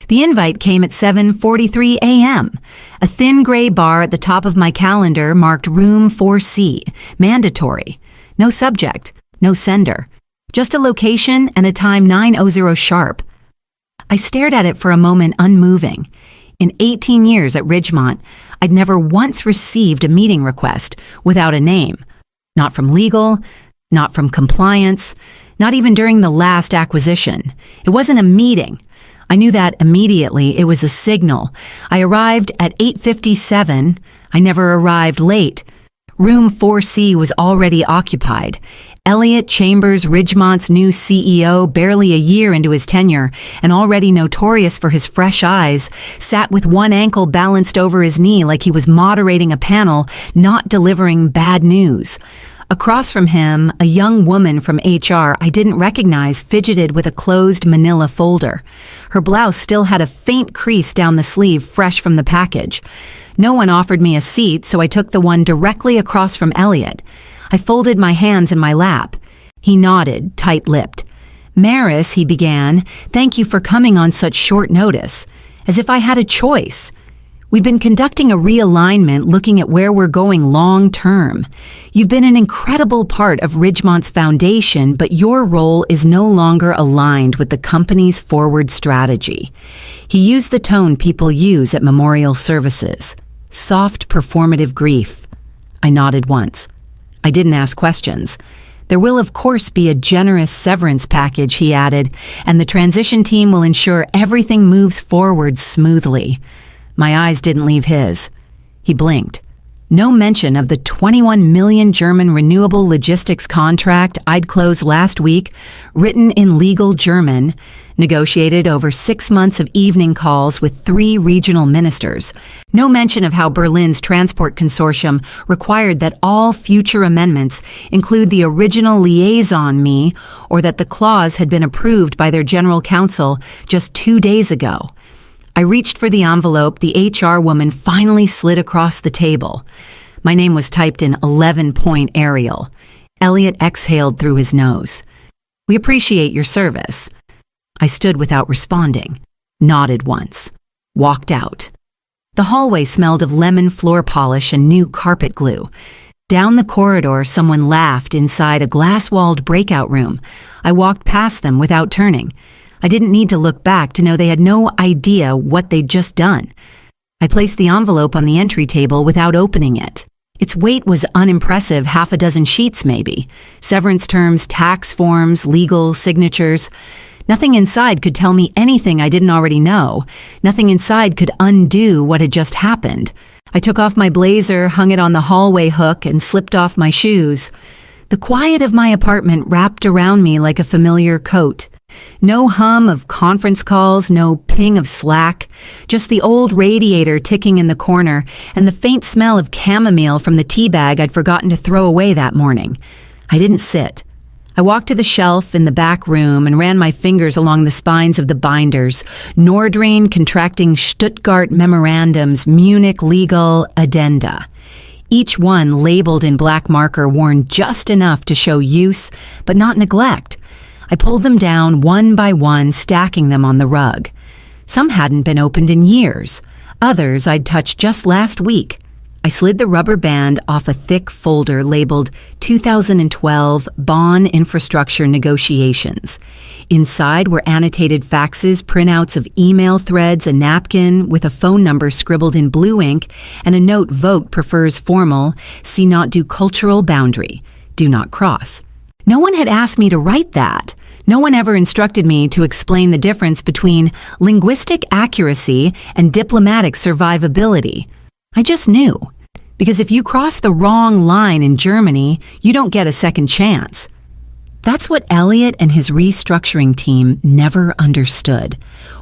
The invite came at 7:43 a.m. A thin gray bar at the top of my calendar marked Room 4C, mandatory. No subject, no sender. Just a location and a time 9:00 sharp. I stared at it for a moment unmoving. In 18 years at Ridgemont, I'd never once received a meeting request without a name. Not from legal, not from compliance, not even during the last acquisition. It wasn't a meeting. I knew that immediately. It was a signal. I arrived at 8:57. I never arrived late. Room 4C was already occupied. Elliot Chambers, Ridgemont's new CEO, barely a year into his tenure, and already notorious for his fresh eyes, sat with one ankle balanced over his knee like he was moderating a panel, not delivering bad news. Across from him, a young woman from HR I didn't recognize fidgeted with a closed manila folder. Her blouse still had a faint crease down the sleeve fresh from the package. No one offered me a seat, so I took the one directly across from Elliot. I folded my hands in my lap. He nodded, tight-lipped. "Maris," he began, "thank you for coming on such short notice." As if I had a choice. "We've been conducting a realignment looking at where we're going long-term. You've been an incredible part of Ridgemont's foundation, but your role is no longer aligned with the company's forward strategy." He used the tone people use at memorial services. Soft, performative grief. I nodded once. I didn't ask questions. "There will of course be a generous severance package," he added, "and the transition team will ensure everything moves forward smoothly." My eyes didn't leave his. He blinked. No mention of the 21 million German renewable logistics contract I'd closed last week, written in legal German, negotiated over 6 months of evening calls with 3 regional ministers. No mention of how Berlin's transport consortium required that all future amendments include the original liaison me, or that the clause had been approved by their general counsel just 2 days ago. I reached for the envelope the HR woman finally slid across the table. My name was typed in 11-point Arial. Elliot exhaled through his nose. "We appreciate your service." I stood without responding, nodded once, walked out. The hallway smelled of lemon floor polish and new carpet glue. Down the corridor, someone laughed inside a glass-walled breakout room. I walked past them without turning. I didn't need to look back to know they had no idea what they'd just done. I placed the envelope on the entry table without opening it. Its weight was unimpressive, 6 sheets maybe. Severance terms, tax forms, legal signatures. Nothing inside could tell me anything I didn't already know. Nothing inside could undo what had just happened. I took off my blazer, hung it on the hallway hook, and slipped off my shoes. The quiet of my apartment wrapped around me like a familiar coat. No hum of conference calls, no ping of Slack, just the old radiator ticking in the corner and the faint smell of chamomile from the tea bag I'd forgotten to throw away that morning. I didn't sit. I walked to the shelf in the back room and ran my fingers along the spines of the binders, Nordrhein contracting Stuttgart memorandums, Munich legal addenda. Each one labeled in black marker, worn just enough to show use, but not neglect. I pulled them down one by one, stacking them on the rug. Some hadn't been opened in years. Others I'd touched just last week. I slid the rubber band off a thick folder labeled 2012 Bonn Infrastructure Negotiations. Inside were annotated faxes, printouts of email threads, a napkin with a phone number scribbled in blue ink, and a note Vogt prefers formal, see not do cultural boundary, do not cross. No one had asked me to write that. No one ever instructed me to explain the difference between linguistic accuracy and diplomatic survivability. I just knew. Because if you cross the wrong line in Germany, you don't get a second chance. That's what Elliot and his restructuring team never understood.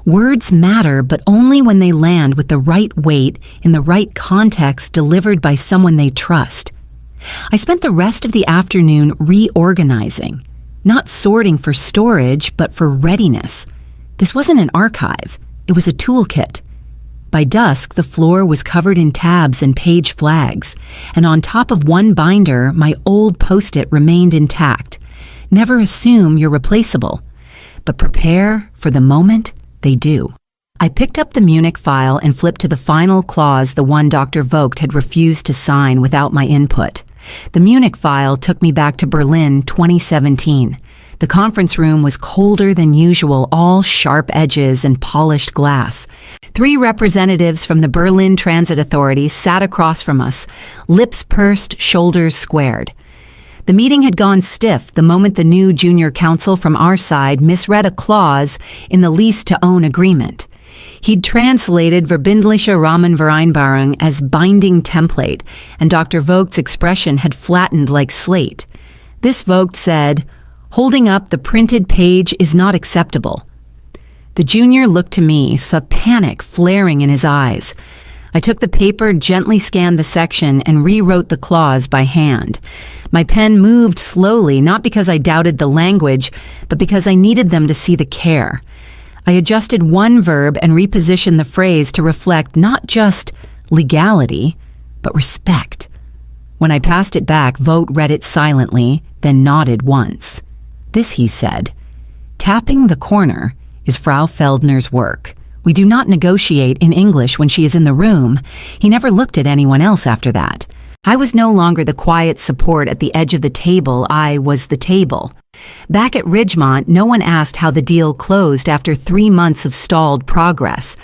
Words matter, but only when they land with the right weight in the right context delivered by someone they trust. I spent the rest of the afternoon reorganizing, not sorting for storage, but for readiness. This wasn't an archive. It was a toolkit. By dusk, the floor was covered in tabs and page flags, and on top of one binder, my old Post-it remained intact. Never assume you're replaceable, but prepare for the moment they do. I picked up the Munich file and flipped to the final clause, the one Dr. Vogt had refused to sign without my input. The Munich file took me back to Berlin 2017. The conference room was colder than usual, all sharp edges and polished glass. 3 representatives from the Berlin Transit Authority sat across from us, lips pursed, shoulders squared. The meeting had gone stiff the moment the new junior counsel from our side misread a clause in the lease-to-own agreement. He'd translated Verbindliche Rahmenvereinbarung as binding template, and Dr. Vogt's expression had flattened like slate. This Vogt said, "Holding up the printed page is not acceptable." The junior looked to me, saw panic flaring in his eyes. I took the paper, gently scanned the section, and rewrote the clause by hand. My pen moved slowly, not because I doubted the language, but because I needed them to see the care. I adjusted one verb and repositioned the phrase to reflect not just legality, but respect. When I passed it back, Vogt read it silently, then nodded once. This, he said, "Tapping the corner is Frau Feldner's work. We do not negotiate in English when she is in the room." He never looked at anyone else after that. I was no longer the quiet support at the edge of the table. I was the table. Back at Ridgemont, no one asked how the deal closed after 3 months of stalled progress.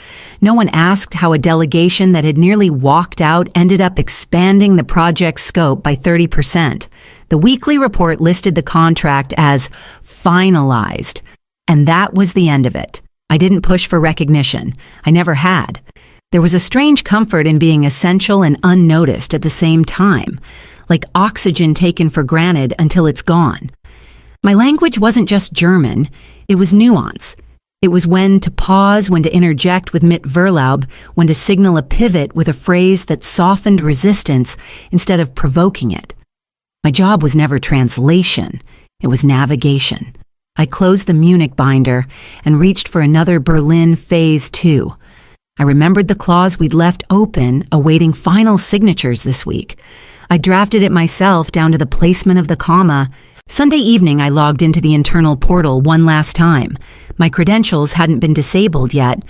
No one asked how a delegation that had nearly walked out ended up expanding the project's scope by 30%. The weekly report listed the contract as finalized, and that was the end of it. I didn't push for recognition. I never had. There was a strange comfort in being essential and unnoticed at the same time, like oxygen taken for granted until it's gone. My language wasn't just German, it was nuance. It was when to pause, when to interject with mit Verlaub, when to signal a pivot with a phrase that softened resistance instead of provoking it. My job was never translation, it was navigation. I closed the Munich binder and reached for another Berlin Phase 2. I remembered the clause we'd left open, awaiting final signatures this week. I drafted it myself down to the placement of the comma. Sunday evening, I logged into the internal portal one last time. My credentials hadn't been disabled yet.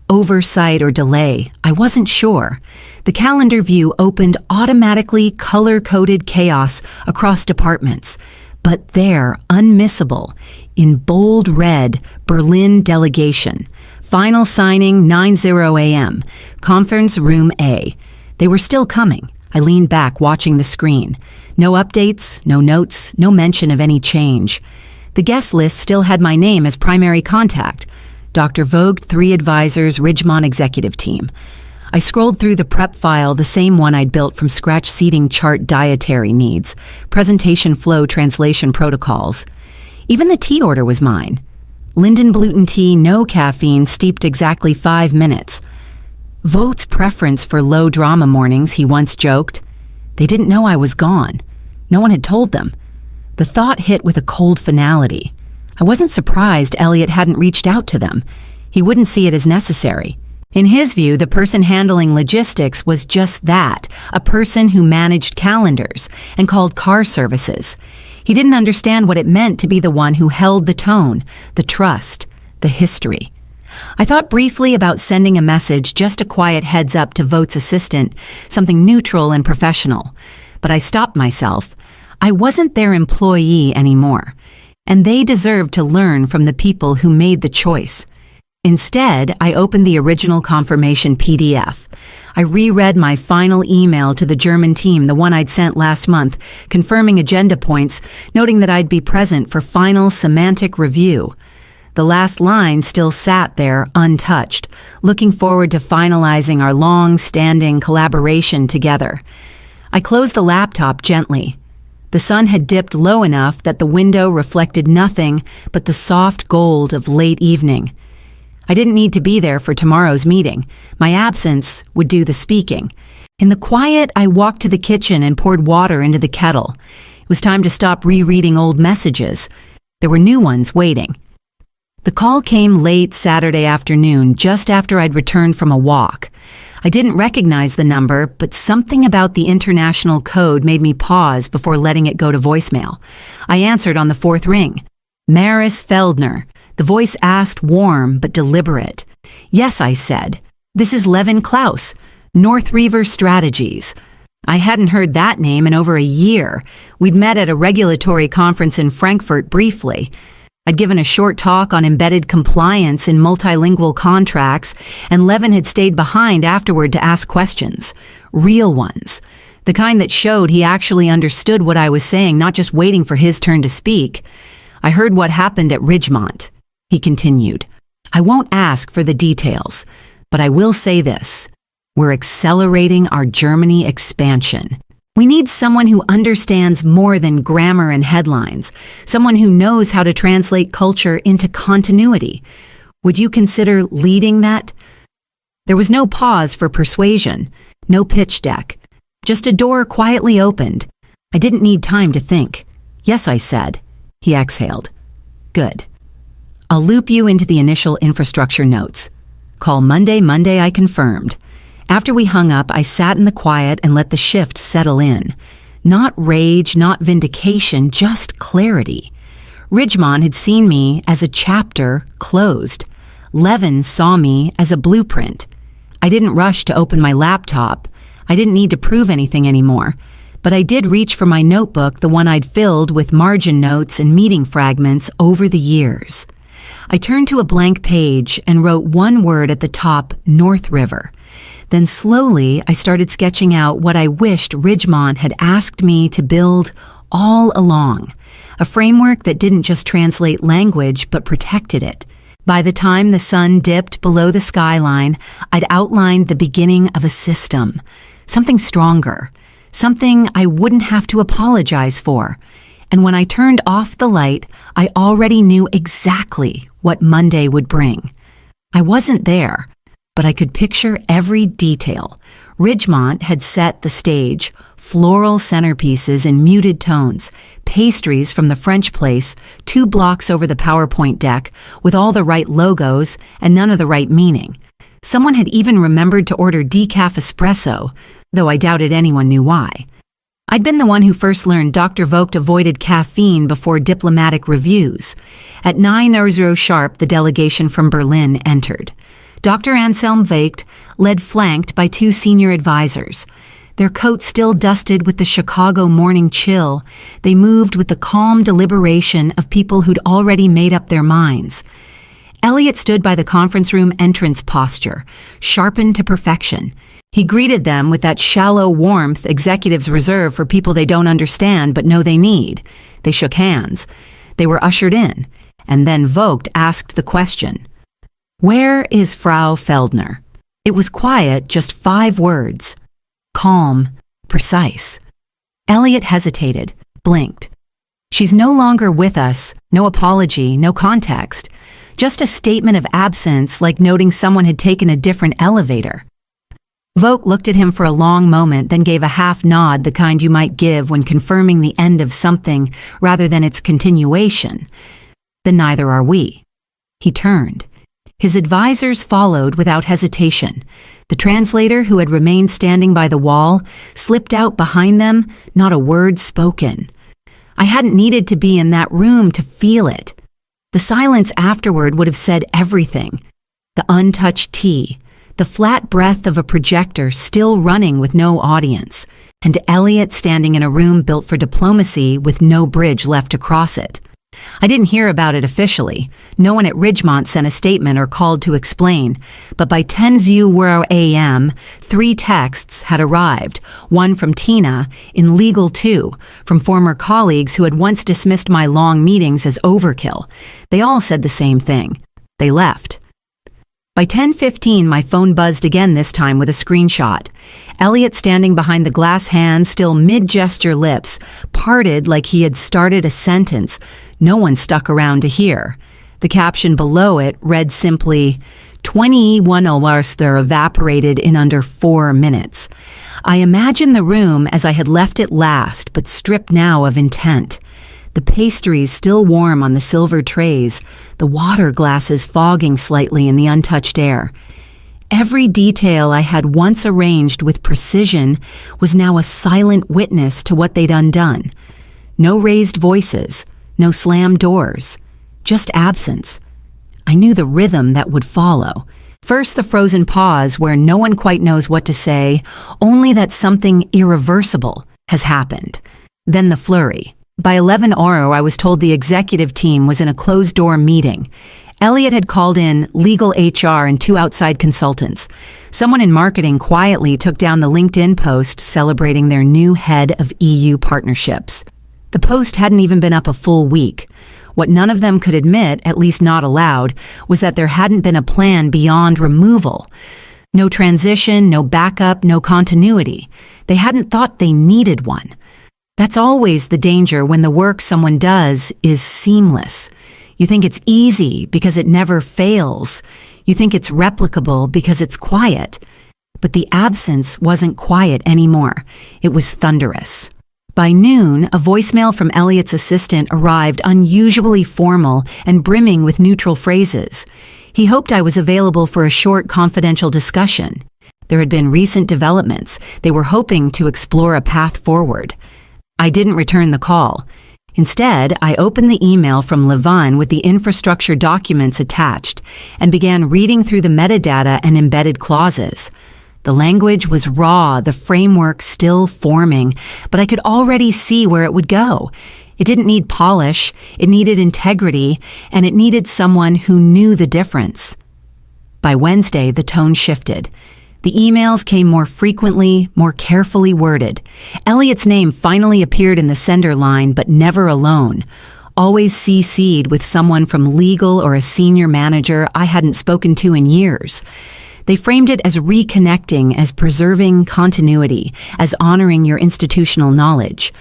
Oversight or delay, I wasn't sure. The calendar view opened automatically color-coded chaos across departments. But there, unmissable, in bold red, Berlin delegation. Final signing 9:00 a.m. Conference room A. They were still coming. I leaned back, watching the screen. No updates, no notes, no mention of any change. The guest list still had my name as primary contact. Dr. Vogt, 3 advisors, Ridgemont executive team. I scrolled through the prep file, the same one I'd built from scratch, seating chart dietary needs, presentation flow translation protocols. Even the tea order was mine. Lindenblüten tea, no caffeine, steeped exactly 5 minutes. Vogt's preference for low drama mornings, he once joked. They didn't know I was gone. No one had told them. The thought hit with a cold finality. I wasn't surprised Elliot hadn't reached out to them. He wouldn't see it as necessary. In his view, the person handling logistics was just that, a person who managed calendars and called car services. He didn't understand what it meant to be the one who held the tone, the trust, the history. I thought briefly about sending a message, just a quiet heads up to Vogt's assistant, something neutral and professional. But I stopped myself. I wasn't their employee anymore, and they deserved to learn from the people who made the choice. Instead, I opened the original confirmation PDF. I reread my final email to the German team, the one I'd sent last month, confirming agenda points, noting that I'd be present for final semantic review. The last line still sat there, untouched, looking forward to finalizing our long-standing collaboration together. I closed the laptop gently. The sun had dipped low enough that the window reflected nothing but the soft gold of late evening. I didn't need to be there for tomorrow's meeting. My absence would do the speaking. In the quiet, I walked to the kitchen and poured water into the kettle. It was time to stop rereading old messages. There were new ones waiting. The call came late Saturday afternoon, just after I'd returned from a walk. I didn't recognize the number, but something about the international code made me pause before letting it go to voicemail. I answered on the 4th ring. Maris Feldner. The voice asked, warm but deliberate. Yes, I said. This is Levin Klaus, North Reaver Strategies. I hadn't heard that name in over a year. We'd met at a regulatory conference in Frankfurt briefly. I'd given a short talk on embedded compliance in multilingual contracts, and Levin had stayed behind afterward to ask questions. Real ones. The kind that showed he actually understood what I was saying, not just waiting for his turn to speak. I heard what happened at Ridgemont. He continued. I won't ask for the details, but I will say this. We're accelerating our Germany expansion. We need someone who understands more than grammar and headlines, someone who knows how to translate culture into continuity. Would you consider leading that? There was no pause for persuasion, no pitch deck. Just a door quietly opened. I didn't need time to think. Yes, I said. He exhaled. Good. I'll loop you into the initial infrastructure notes. Call Monday, I confirmed. After we hung up, I sat in the quiet and let the shift settle in. Not rage, not vindication, just clarity. Ridgemont had seen me as a chapter closed. Levin saw me as a blueprint. I didn't rush to open my laptop. I didn't need to prove anything anymore. But I did reach for my notebook, the one I'd filled with margin notes and meeting fragments over the years. I turned to a blank page and wrote one word at the top, North River. Then slowly, I started sketching out what I wished Ridgemont had asked me to build all along. A framework that didn't just translate language, but protected it. By the time the sun dipped below the skyline, I'd outlined the beginning of a system. Something stronger. Something I wouldn't have to apologize for. And when I turned off the light, I already knew exactly what Monday would bring. I wasn't there, but I could picture every detail. Ridgemont had set the stage, floral centerpieces in muted tones, pastries from the French place, 2 blocks over the PowerPoint deck, with all the right logos and none of the right meaning. Someone had even remembered to order decaf espresso, though I doubted anyone knew why. I'd been the one who first learned Dr. Vogt avoided caffeine before diplomatic reviews. At 9:00 sharp, the delegation from Berlin entered. Dr. Anselm Vogt led flanked by 2 senior advisors. Their coats still dusted with the Chicago morning chill, they moved with the calm deliberation of people who'd already made up their minds. Elliot stood by the conference room entrance posture, sharpened to perfection. He greeted them with that shallow warmth executives reserve for people they don't understand but know they need. They shook hands. They were ushered in, and then Vogt asked the question. Where is Frau Feldner? It was quiet, just 5 words. Calm, precise. Elliot hesitated, blinked. She's no longer with us, no apology, no context. Just a statement of absence, like noting someone had taken a different elevator. Vogt looked at him for a long moment, then gave a half nod, the kind you might give when confirming the end of something rather than its continuation. Then neither are we. He turned. His advisors followed without hesitation. The translator, who had remained standing by the wall, slipped out behind them, not a word spoken. I hadn't needed to be in that room to feel it. The silence afterward would have said everything. The untouched tea, the flat breath of a projector still running with no audience, and Elliot standing in a room built for diplomacy with no bridge left to cross it. I didn't hear about it officially. No one at Ridgemont sent a statement or called to explain. But by 10:00 a.m., 3 texts had arrived, one from Tina, in legal too, from former colleagues who had once dismissed my long meetings as overkill. They all said the same thing. They left. By 10:15, my phone buzzed again, this time with a screenshot. Elliot standing behind the glass hand, still mid-gesture lips, parted like he had started a sentence. No one stuck around to hear. The caption below it read simply, 21 hours there evaporated in under 4 minutes. I imagined the room as I had left it last, but stripped now of intent. The pastries still warm on the silver trays, the water glasses fogging slightly in the untouched air. Every detail I had once arranged with precision was now a silent witness to what they'd undone. No raised voices, no slammed doors, just absence. I knew the rhythm that would follow. First, the frozen pause where no one quite knows what to say, only that something irreversible has happened. Then the flurry. By 11 Oro, I was told the executive team was in a closed-door meeting. Elliot had called in legal HR and 2 outside consultants. Someone in marketing quietly took down the LinkedIn post celebrating their new head of EU partnerships. The post hadn't even been up a full week. What none of them could admit, at least not aloud, was that there hadn't been a plan beyond removal. No transition, no backup, no continuity. They hadn't thought they needed one. That's always the danger when the work someone does is seamless. You think it's easy because it never fails. You think it's replicable because it's quiet. But the absence wasn't quiet anymore. It was thunderous. By noon, a voicemail from Elliot's assistant arrived unusually formal and brimming with neutral phrases. He hoped I was available for a short confidential discussion. There had been recent developments. They were hoping to explore a path forward. I didn't return the call. Instead, I opened the email from Levine with the infrastructure documents attached and began reading through the metadata and embedded clauses. The language was raw, the framework still forming, but I could already see where it would go. It didn't need polish, it needed integrity, and it needed someone who knew the difference. By Wednesday, the tone shifted. The emails came more frequently, more carefully worded. Elliot's name finally appeared in the sender line, but never alone. Always CC'd with someone from legal or a senior manager I hadn't spoken to in years. They framed it as reconnecting, as preserving continuity, as honoring your institutional knowledge.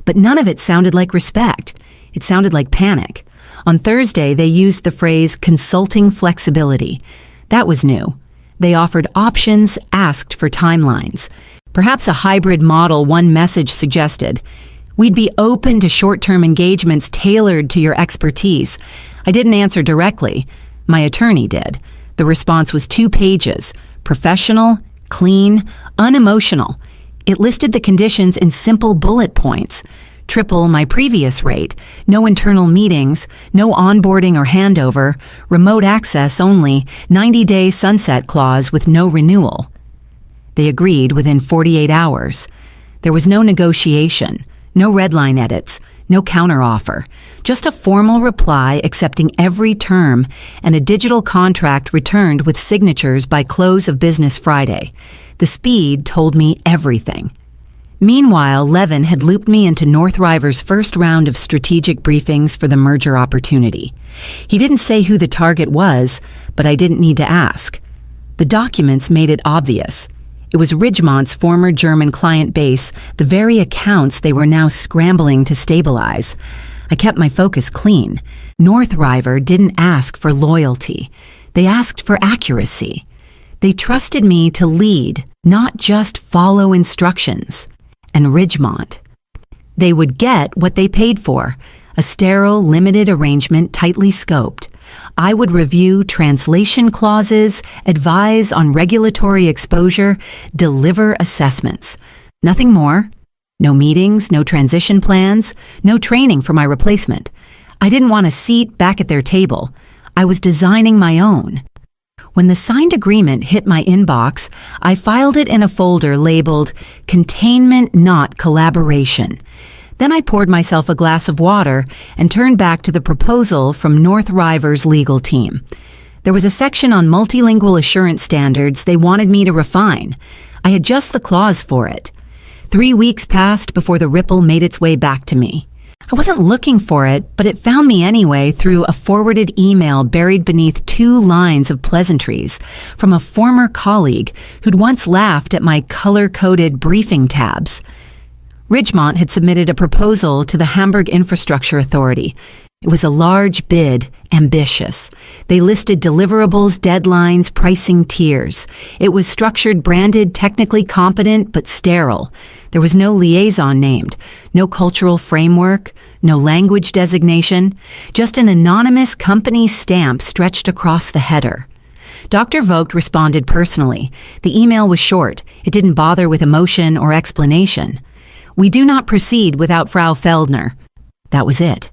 But none of it sounded like respect. It sounded like panic. On Thursday, they used the phrase consulting flexibility. That was new. They offered options, asked for timelines. Perhaps a hybrid model, one message suggested. We'd be open to short-term engagements tailored to your expertise. I didn't answer directly. My attorney did. The response was 2 pages, professional, clean, unemotional. It listed the conditions in simple bullet points. Triple my previous rate, no internal meetings, no onboarding or handover, remote access only, 90-day sunset clause with no renewal. They agreed within 48 hours. There was no negotiation, no red line edits, no counteroffer, just a formal reply accepting every term and a digital contract returned with signatures by close of business Friday. The speed told me everything. Meanwhile, Levin had looped me into North River's first round of strategic briefings for the merger opportunity. He didn't say who the target was, but I didn't need to ask. The documents made it obvious. It was Ridgemont's former German client base, the very accounts they were now scrambling to stabilize. I kept my focus clean. North River didn't ask for loyalty. They asked for accuracy. They trusted me to lead, not just follow instructions. And Ridgemont. They would get what they paid for, a sterile, limited arrangement tightly scoped. I would review translation clauses, advise on regulatory exposure, deliver assessments. Nothing more. No meetings, no transition plans, no training for my replacement. I didn't want a seat back at their table. I was designing my own. When the signed agreement hit my inbox, I filed it in a folder labeled Containment Not Collaboration. Then I poured myself a glass of water and turned back to the proposal from North River's legal team. There was a section on multilingual assurance standards they wanted me to refine. I had just the clause for it. 3 weeks passed before the ripple made its way back to me. I wasn't looking for it, but it found me anyway through a forwarded email buried beneath 2 lines of pleasantries from a former colleague who'd once laughed at my color-coded briefing tabs. Ridgemont had submitted a proposal to the Hamburg Infrastructure Authority. It was a large bid, ambitious. They listed deliverables, deadlines, pricing tiers. It was structured, branded, technically competent, but sterile. There was no liaison named, no cultural framework, no language designation, just an anonymous company stamp stretched across the header. Dr. Vogt responded personally. The email was short. It didn't bother with emotion or explanation. We do not proceed without Frau Feldner. That was it.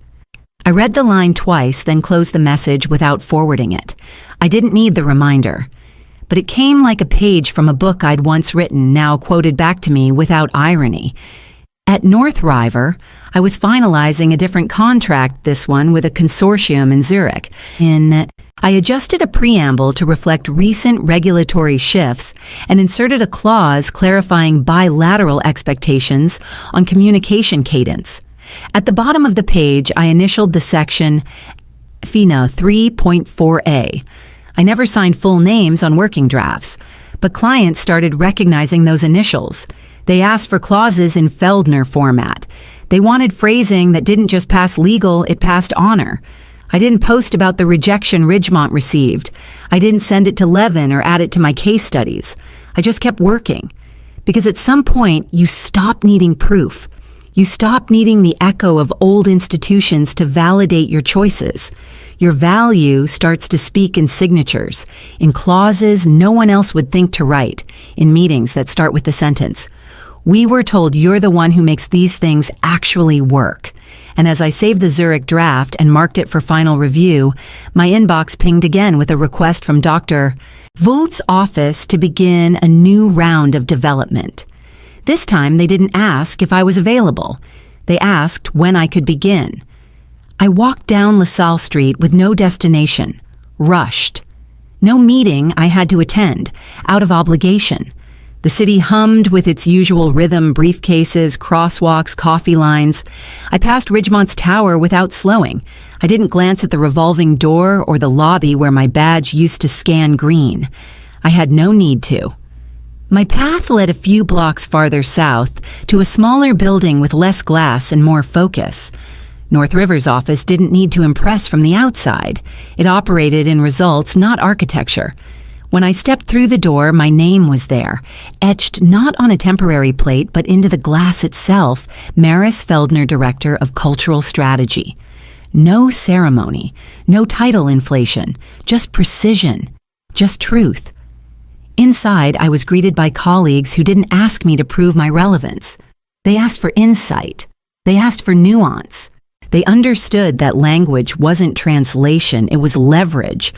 I read the line twice, then closed the message without forwarding it. I didn't need the reminder. but it came like a page from a book I'd once written, now quoted back to me without irony. At North River, I was finalizing a different contract, this one with a consortium in Zurich. I adjusted a preamble to reflect recent regulatory shifts and inserted a clause clarifying bilateral expectations on communication cadence. At the bottom of the page, I initialed the section FINA 3.4a. I never signed full names on working drafts, but clients started recognizing those initials. They asked for clauses in Feldner format. They wanted phrasing that didn't just pass legal, it passed honor. I didn't post about the rejection Ridgemont received. I didn't send it to Levin or add it to my case studies. I just kept working. Because at some point, you stop needing proof. You stop needing the echo of old institutions to validate your choices. Your value starts to speak in signatures, in clauses no one else would think to write, in meetings that start with the sentence, "We were told you're the one who makes these things actually work." And as I saved the Zurich draft and marked it for final review, my inbox pinged again with a request from Dr. Volt's office to begin a new round of development. This time, they didn't ask if I was available. They asked when I could begin. I walked down LaSalle Street with no destination, rushed. No meeting I had to attend, out of obligation. The city hummed with its usual rhythm, briefcases, crosswalks, coffee lines. I passed Ridgemont's tower without slowing. I didn't glance at the revolving door or the lobby where my badge used to scan green. I had no need to. My path led a few blocks farther south to a smaller building with less glass and more focus. North River's office didn't need to impress from the outside. It operated in results, not architecture. When I stepped through the door, my name was there, etched not on a temporary plate, but into the glass itself, Maris Feldner, Director of Cultural Strategy. No ceremony, no title inflation, just precision, just truth. Inside, I was greeted by colleagues who didn't ask me to prove my relevance. They asked for insight. They asked for nuance. They understood that language wasn't translation, it was leverage.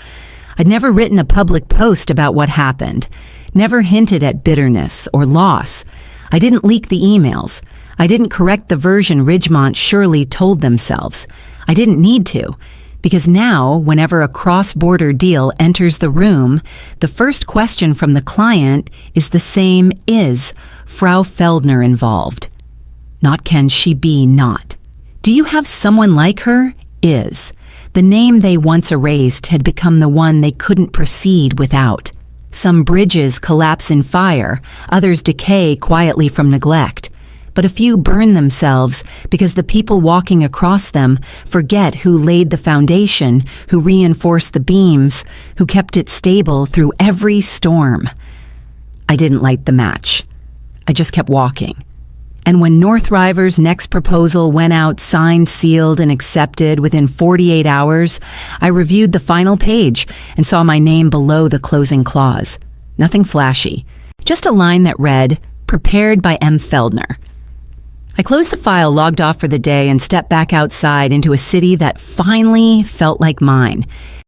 I'd never written a public post about what happened, never hinted at bitterness or loss. I didn't leak the emails. I didn't correct the version Ridgemont surely told themselves. I didn't need to, because now, whenever a cross-border deal enters the room, the first question from the client is the same: is Frau Feldner involved? Not can she be not. Do you have someone like her? Is. The name they once erased had become the one they couldn't proceed without. Some bridges collapse in fire, others decay quietly from neglect. But a few burn themselves because the people walking across them forget who laid the foundation, who reinforced the beams, who kept it stable through every storm. I didn't light the match. I just kept walking. And when North River's next proposal went out signed, sealed, and accepted within 48 hours, I reviewed the final page and saw my name below the closing clause. Nothing flashy, just a line that read, "Prepared by M. Feldner." I closed the file, logged off for the day, and stepped back outside into a city that finally felt like mine.